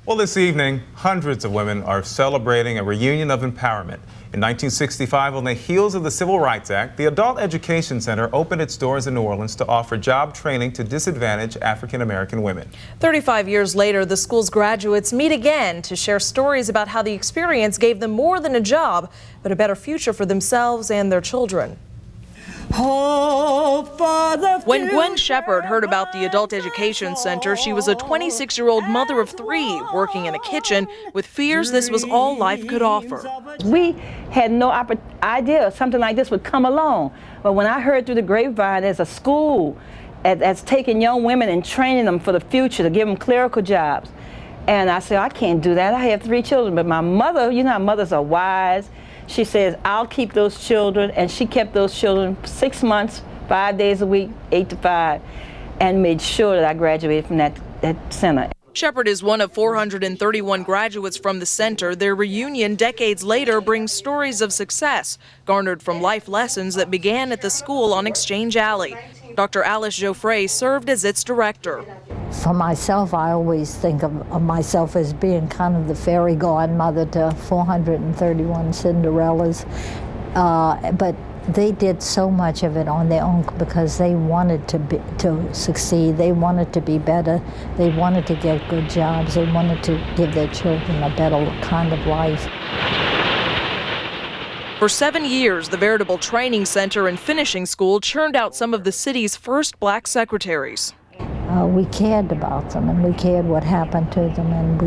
Well, this evening, hundreds of women are celebrating a reunion of empowerment. In 1965, on the heels of the Civil Rights Act, the Adult Education Center opened its doors in New Orleans to offer job training to disadvantaged African-American women. 35 years later, the school's graduates meet again to share stories about how the experience gave them more than a job, but a better future for themselves and their children. When Gwen Shepard heard about the Adult Education Center, she was a 26-year-old mother of 3 working in a kitchen with fears this was all life could offer. We had no idea something like this would come along. But when I heard through the grapevine there's a school that's taking young women and training them for the future to give them clerical jobs, and I said, I can't do that. I have 3 children, but my mother, you know how mothers are wise. She says, I'll keep those children, and she kept those children 6 months, 5 days a week, 8 to 5, and made sure that I graduated from that center. Shepard is one of 431 graduates from the center. Their reunion decades later brings stories of success, garnered from life lessons that began at the school on Exchange Alley. Dr. Alice Geoffrey served as its director. For myself, I always think of myself as being kind of the fairy godmother to 431 Cinderellas, but they did so much of it on their own because they wanted to succeed. They wanted to be better. They wanted to get good jobs. They wanted to give their children a better kind of life. For 7 years, the veritable training center and finishing school churned out some of the city's first black secretaries. We cared about them, and we cared what happened to them, and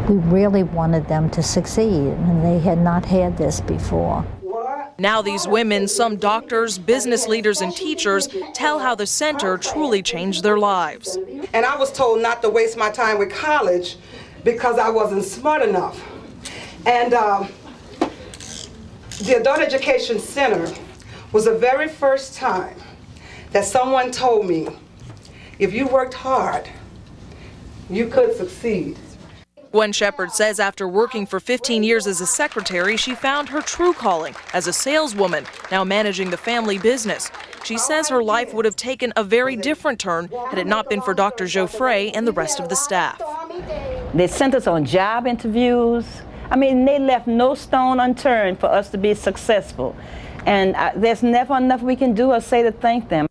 we really wanted them to succeed, and they had not had this before. Now these women, some doctors, business leaders, and teachers, tell how the center truly changed their lives. And I was told not to waste my time with college because I wasn't smart enough. And the Adult Education Center was the very first time that someone told me, if you worked hard, you could succeed. Gwen Shepard says after working for 15 years as a secretary, she found her true calling as a saleswoman, now managing the family business. She says her life would have taken a very different turn had it not been for Dr. Geoffrey and the rest of the staff. They sent us on job interviews. I mean, they left no stone unturned for us to be successful. And there's never enough we can do or say to thank them.